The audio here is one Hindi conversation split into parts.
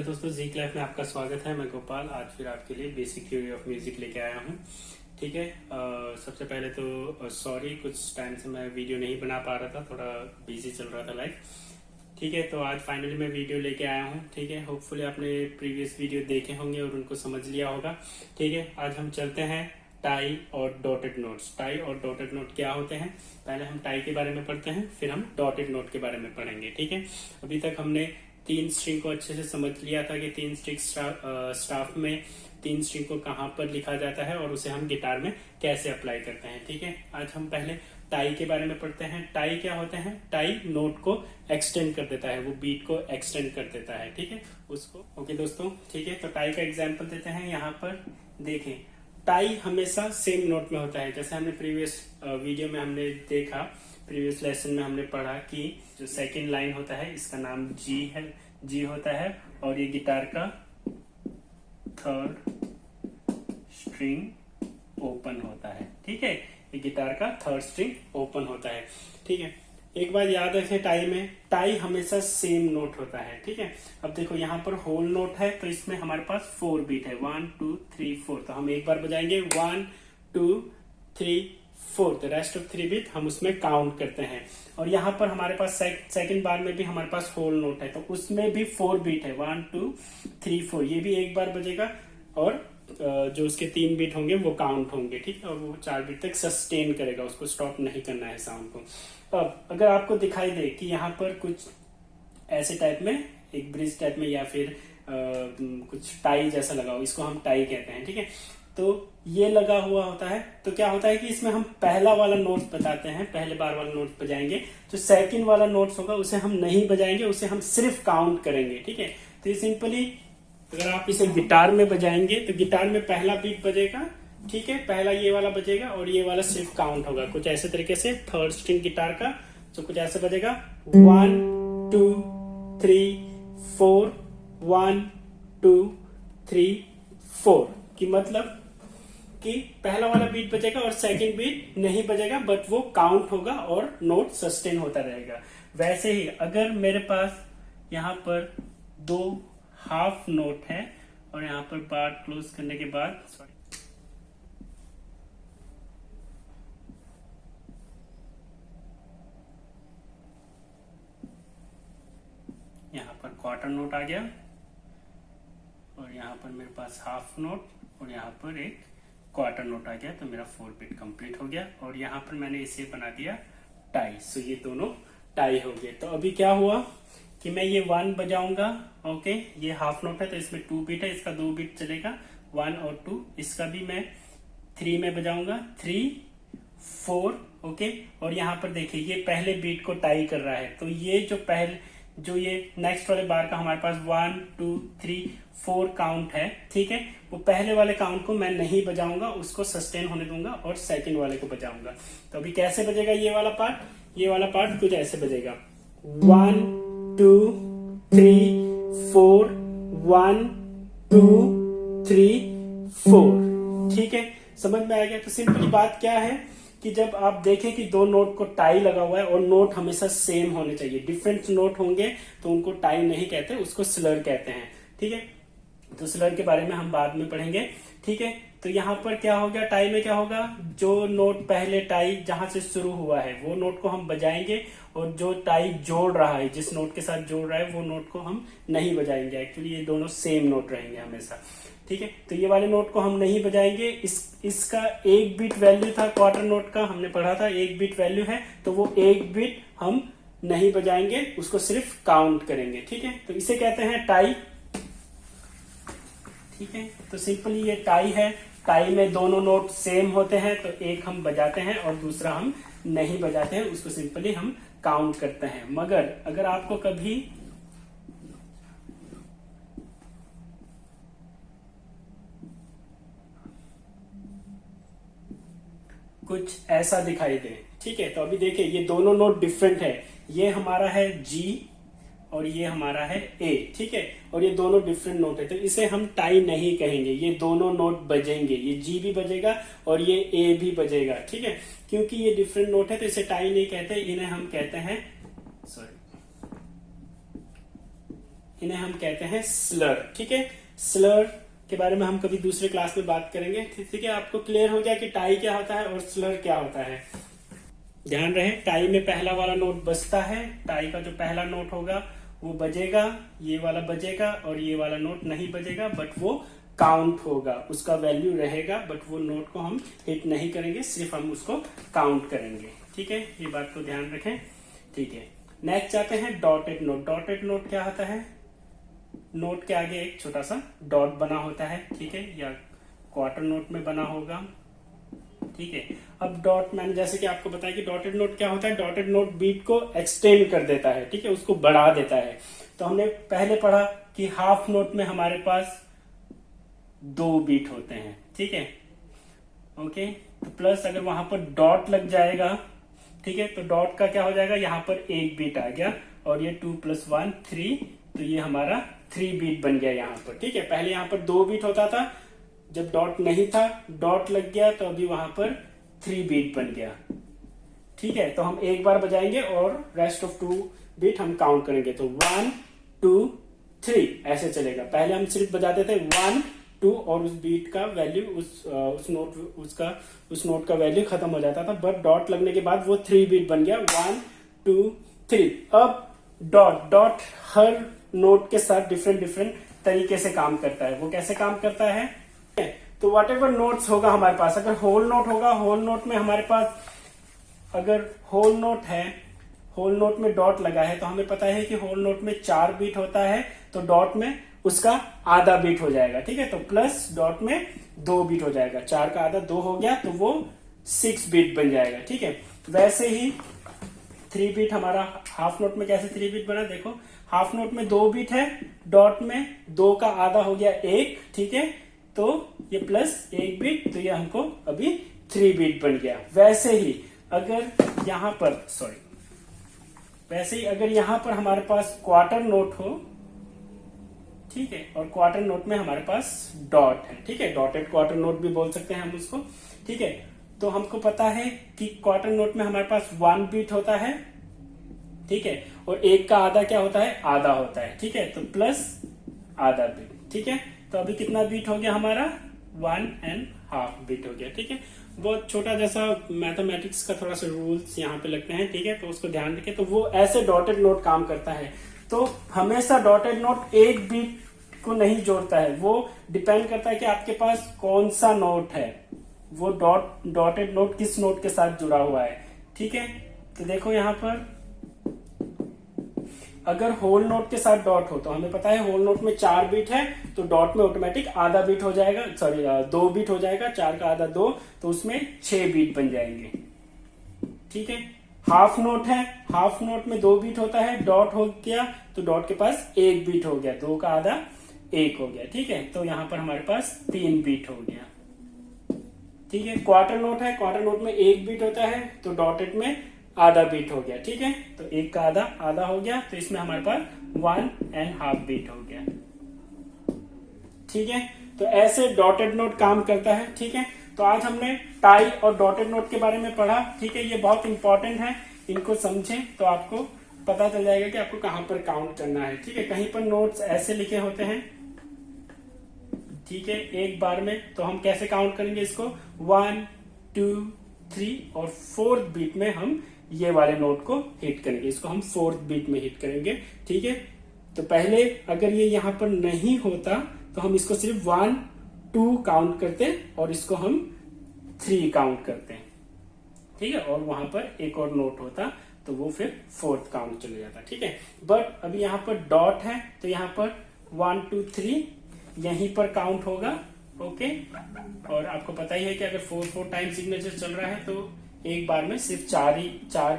हेलो दोस्तों, जी क्लैप में आपका स्वागत है। मैं गोपाल आज फिर आपके लिए बेसिक थ्योरी ऑफ म्यूजिक लेके आया हूँ। ठीक है, सबसे पहले तो सॉरी, कुछ टाइम से मैं वीडियो नहीं बना पा रहा था, थोड़ा बिजी चल रहा था लाइफ। ठीक है, तो आज फाइनली मैं वीडियो लेके आया हूँ। ठीक है, होपफुली आपने प्रीवियस वीडियो देखे होंगे और उनको समझ लिया होगा। ठीक है, आज हम चलते हैं टाई और डॉटेड नोट्स। टाई और डॉटेड नोट क्या होते हैं, पहले हम टाई के बारे में पढ़ते हैं, फिर हम डॉटेड नोट के बारे में पढ़ेंगे। ठीक है, अभी तक हमने तीन स्ट्रिंग को अच्छे से समझ लिया था कि तीन स्ट्रिंग स्टाफ में तीन स्ट्रिंग को कहाँ पर लिखा जाता है और उसे हम गिटार में कैसे अप्लाई करते हैं। ठीक है, आज हम पहले टाई के बारे में पढ़ते हैं। टाई क्या होते हैं? टाई नोट को एक्सटेंड कर देता है, वो बीट को एक्सटेंड कर देता है। ठीक है, उसको ओके दोस्तों। ठीक है, तो टाई का एग्जांपल देते हैं। यहाँ पर देखें, टाई हमेशा सेम नोट में होता है। जैसे हमने प्रीवियस वीडियो में हमने देखा, प्रीवियस लेसन में हमने पढ़ा कि जो सेकंड लाइन होता है इसका नाम जी है, जी होता है, और ये गिटार का थर्ड स्ट्रिंग ओपन होता है। ठीक है, ये गिटार का थर्ड स्ट्रिंग ओपन होता है। ठीक है, एक बात याद रखें, टाई में टाई हमेशा सेम नोट होता है। ठीक है, अब देखो यहाँ पर होल नोट है तो इसमें हमारे पास 4 बीट है, 1 2 3 4। तो हम एक बार बजाएंगे 1 2 3 4, तो रेस्ट ऑफ 3 बीट हम उसमें काउंट करते हैं। और यहाँ पर हमारे पास सेकंड बार में भी हमारे पास होल नोट है, तो उसमें भी 4 बीट है, 1 2 3 4। ये भी एक बार बजेगा और जो उसके 3 बीट होंगे वो काउंट होंगे। ठीक है, और वो 4 बीट तक सस्टेन करेगा, उसको स्टॉप नहीं करना है साउंड को। अब अगर आपको दिखाई दे कि यहाँ पर कुछ ऐसे टाइप में, एक ब्रिज टाइप में या फिर कुछ टाई जैसा लगा हो, इसको हम टाई कहते हैं। ठीक है, तो ये लगा हुआ होता है, तो क्या होता है कि इसमें हम पहला वाला नोट बताते हैं, पहले बार वाला नोट बजाएंगे। जो सेकंड वाला नोट्स होगा उसे हम नहीं बजाएंगे, उसे हम सिर्फ काउंट करेंगे। ठीक है, तो ये सिंपली अगर आप इसे गिटार में बजाएंगे तो गिटार में पहला बीट बजेगा। ठीक है, पहला ये वाला बजेगा और ये वाला सिर्फ काउंट होगा, कुछ ऐसे तरीके से। थर्ड स्ट्रिंग गिटार का तो कुछ ऐसे बजेगा 1 2 3 4, 1 2 3 4 की मतलब कि पहला वाला बीट बजेगा और सेकंड बीट नहीं बजेगा, बट वो काउंट होगा और नोट सस्टेन होता रहेगा। वैसे ही अगर मेरे पास यहाँ पर 2 हाफ नोट है और यहाँ पर बार क्लोज करने के बाद यहाँ पर क्वार्टर नोट आ गया और यहाँ पर मेरे पास हाफ नोट और यहाँ पर एक क्वार्टर नोट आ गया, तो मेरा 4 बीट कंप्लीट हो गया। और यहाँ पर मैंने इसे बना दिया टाई, सो ये दोनों टाई हो गए। तो अभी क्या हुआ कि मैं ये 1 बजाऊंगा। ओके, ये हाफ नोट है तो इसमें 2 बीट है, इसका 2 बीट चलेगा 1 और 2। इसका भी मैं 3 में बजाऊंगा, 3 4। ओके, और यहाँ पर देखिए ये पहले बीट को टाई कर रहा है, तो ये जो ये नेक्स्ट वाले बार का हमारे पास 1 2 3 4 काउंट है। ठीक है, वो पहले वाले काउंट को मैं नहीं बजाऊंगा, उसको सस्टेन होने दूंगा और सेकंड वाले को बजाऊंगा। तो अभी कैसे बजेगा ये वाला पार्ट? ये वाला पार्ट कुछ ऐसे बजेगा 1 2 3 4, 1 2 3 4। ठीक है, समझ में आ गया? तो सिंपली बात क्या है कि जब आप देखें कि 2 नोट को टाई लगा हुआ है और नोट हमेशा सेम होने चाहिए, डिफरेंट नोट होंगे तो उनको टाई नहीं कहते, उसको स्लर कहते हैं। ठीक है, तो स्लर के बारे में हम बाद में पढ़ेंगे। ठीक है, तो यहाँ पर क्या हो गया, टाई में क्या होगा, जो नोट पहले टाई जहां से शुरू हुआ है वो नोट को हम बजाएंगे और जो टाई जोड़ रहा है, जिस नोट के साथ जोड़ रहा है, वो नोट को हम नहीं बजाएंगे। एक्चुअली ये दोनों सेम नोट रहेंगे हमेशा। ठीक है, तो ये वाले नोट को हम नहीं बजाएंगे। इसका 1 बीट वैल्यू था, क्वार्टर नोट का हमने पढ़ा था, 1 बीट वैल्यू है, तो वो 1 बीट हम नहीं बजाएंगे, उसको सिर्फ काउंट करेंगे। ठीक है, तो इसे कहते हैं टाई। ठीक है, तो सिंपली ये टाई है। टाई में दोनों नोट सेम होते हैं, तो एक हम बजाते हैं और दूसरा हम नहीं बजाते हैं, उसको सिंपली हम काउंट करते हैं। मगर अगर आपको कभी कुछ ऐसा दिखाई दे, ठीक है, तो अभी देखिए ये दोनों नोट डिफरेंट है। ये हमारा है जी और ये हमारा है ए। ठीक है, और ये दोनों डिफरेंट नोट है, तो इसे हम टाई नहीं कहेंगे, ये दोनों नोट बजेंगे, ये जी भी बजेगा और ये ए भी बजेगा। ठीक है, क्योंकि ये डिफरेंट नोट है तो इसे टाई नहीं कहते, इन्हें हम कहते हैं इन्हें हम कहते हैं स्लर। ठीक है, स्लर के बारे में हम कभी दूसरे क्लास में बात करेंगे। ठीक है, आपको क्लियर हो गया कि टाई क्या होता है और स्लर क्या होता है। ध्यान रहे, टाई में पहला वाला नोट बजता है, टाई का जो पहला नोट होगा वो बजेगा, ये वाला बजेगा और ये वाला नोट नहीं बजेगा, बट वो काउंट होगा, उसका वैल्यू रहेगा, बट वो नोट को हम हिट नहीं करेंगे, सिर्फ हम उसको काउंट करेंगे। ठीक है, ये बात को ध्यान रखें। ठीक है, नेक्स्ट जाते हैं डॉटेड नोट। डॉटेड नोट क्या होता है? नोट के आगे एक छोटा सा डॉट बना होता है। ठीक है, या क्वार्टर नोट में बना होगा। ठीक है, अब डॉट मैंने जैसे कि आपको बताया कि डॉटेड नोट क्या होता है, डॉटेड नोट बीट को एक्सटेंड कर देता है। ठीक है, उसको बढ़ा देता है। तो हमने पहले पढ़ा कि हाफ नोट में हमारे पास 2 बीट होते हैं। ठीक है, ओके, तो प्लस अगर वहां पर डॉट लग जाएगा, ठीक है, तो डॉट का क्या हो जाएगा, यहाँ पर 1 बीट आ गया और ये 2 + 1 3, तो ये हमारा 3 बीट बन गया यहाँ पर। ठीक है, पहले यहाँ पर 2 बीट होता था, जब डॉट नहीं था, डॉट लग गया तो अभी वहां पर 3 बीट बन गया। ठीक है, तो हम एक बार बजाएंगे और रेस्ट ऑफ 2 बीट हम काउंट करेंगे। तो 1 2 3 ऐसे चलेगा। पहले हम सिर्फ बजाते थे 1 2 और उस बीट का वैल्यू उस नोट का वैल्यू खत्म हो जाता था, बट डॉट लगने के बाद वो 3 बीट बन गया, 1 2 3। अब डॉट हर नोट के साथ डिफरेंट तरीके से काम करता है। वो कैसे काम करता है? तो वट एवर नोट्स होगा हमारे पास, अगर होल नोट होगा, होल नोट में हमारे पास अगर होल नोट है, होल नोट में डॉट लगा है, तो हमें पता है कि होल नोट में 4 बीट होता है, तो डॉट में उसका आधा बीट हो जाएगा। ठीक है, तो प्लस डॉट में 2 बीट हो जाएगा, 4 का आधा 2 हो गया, तो वो 6 बीट बन जाएगा। ठीक है, वैसे ही 3 बीट हमारा हाफ नोट में कैसे 3 बीट बना, देखो हाफ नोट में 2 बीट है, डॉट में 2 का आधा हो गया 1। ठीक है, तो ये प्लस 1 बीट, तो ये हमको अभी 3 बीट बन गया। वैसे ही अगर यहां पर हमारे पास क्वार्टर नोट हो, ठीक है, और क्वार्टर नोट में हमारे पास डॉट है, ठीक है, डॉटेड क्वार्टर नोट भी बोल सकते हैं हम उसको। ठीक है, तो हमको पता है कि क्वार्टर नोट में हमारे पास 1 बीट होता है। ठीक है, और 1 का आधा क्या होता है, आधा होता है। ठीक है, तो प्लस आधा बीट। ठीक है, तो अभी कितना बीट हो गया हमारा, 1½ बीट हो गया। ठीक है, बहुत छोटा जैसा मैथमेटिक्स का थोड़ा सा रूल्स यहाँ पे लगते हैं। ठीक है, तो उसको ध्यान रखें। तो वो ऐसे डॉटेड नोट काम करता है। तो हमेशा डॉटेड नोट 1 बीट को नहीं जोड़ता है, वो डिपेंड करता है कि आपके पास कौन सा नोट है, वो डॉटेड नोट किस नोट के साथ जुड़ा हुआ है। ठीक है, तो देखो यहाँ पर अगर होल नोट के साथ डॉट हो, तो हमें पता है होल नोट में 4 बीट है, तो डॉट में ऑटोमेटिक आधा बीट हो जाएगा, 2 बीट हो जाएगा, 4 का आधा 2, तो उसमें 6 बीट बन जाएंगे। ठीक है, हाफ नोट है, हाफ नोट में 2 बीट होता है, डॉट हो गया तो डॉट के पास 1 बीट हो गया, 2 का आधा 1 हो गया। ठीक है, तो यहाँ पर हमारे पास 3 बीट हो गया। ठीक है, क्वार्टर नोट है, क्वार्टर नोट में 1 बीट होता है, तो डॉटेड में आधा बीट हो गया। ठीक है, तो 1 का आधा आधा हो गया, तो इसमें हमारे पास 1½ बीट हो गया। ठीक है, तो ऐसे डॉटेड नोट काम करता है। ठीक है, तो आज हमने टाई और डॉटेड नोट के बारे में पढ़ा। ठीक है, ये बहुत इंपॉर्टेंट है, इनको समझें तो आपको पता चल जाएगा कि आपको कहां पर काउंट करना है। ठीक है, कहीं पर नोट्स ऐसे लिखे होते हैं, ठीक है, एक बार में, तो हम कैसे काउंट करेंगे इसको, 1 2 3 और 4th बीट में हम ये वाले नोट को हिट करेंगे, इसको हम 4th बीट में हिट करेंगे। ठीक है, तो पहले अगर ये यहां पर नहीं होता तो हम इसको सिर्फ 1 2 काउंट करते और इसको हम 3 काउंट करते हैं। ठीक है, और वहां पर एक और नोट होता तो वो फिर 4th काउंट चले जाता। ठीक है, बट अभी यहाँ पर डॉट है, तो यहाँ पर 1 2 3 यहीं पर काउंट होगा। ओके, और आपको पता ही है कि अगर 4 टाइम सिग्नेचर चल रहा है तो एक बार में सिर्फ 4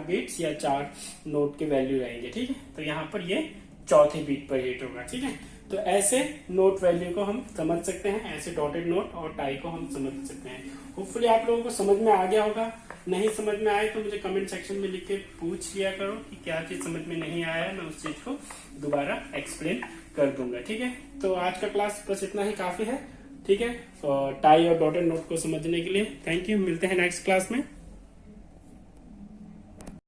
बीट्स या 4 नोट के वैल्यू रहेंगे। ठीक है, तो यहाँ पर ये 4th बीट पर हिट होगा। ठीक है, तो ऐसे नोट वैल्यू को हम समझ सकते हैं, ऐसे डॉटेड नोट और टाई को हम समझ सकते हैं। होपफुली आप लोगों को समझ में आ गया होगा। नहीं समझ में आए तो मुझे कमेंट सेक्शन में लिख के पूछ लिया करो कि क्या चीज समझ में नहीं आया है, मैं उस चीज को दोबारा एक्सप्लेन कर दूंगा। ठीक है, तो आज का क्लास बस इतना ही काफी है। ठीक है, और टाई और डॉटेड नोट को समझने के लिए थैंक यू। मिलते हैं नेक्स्ट क्लास में।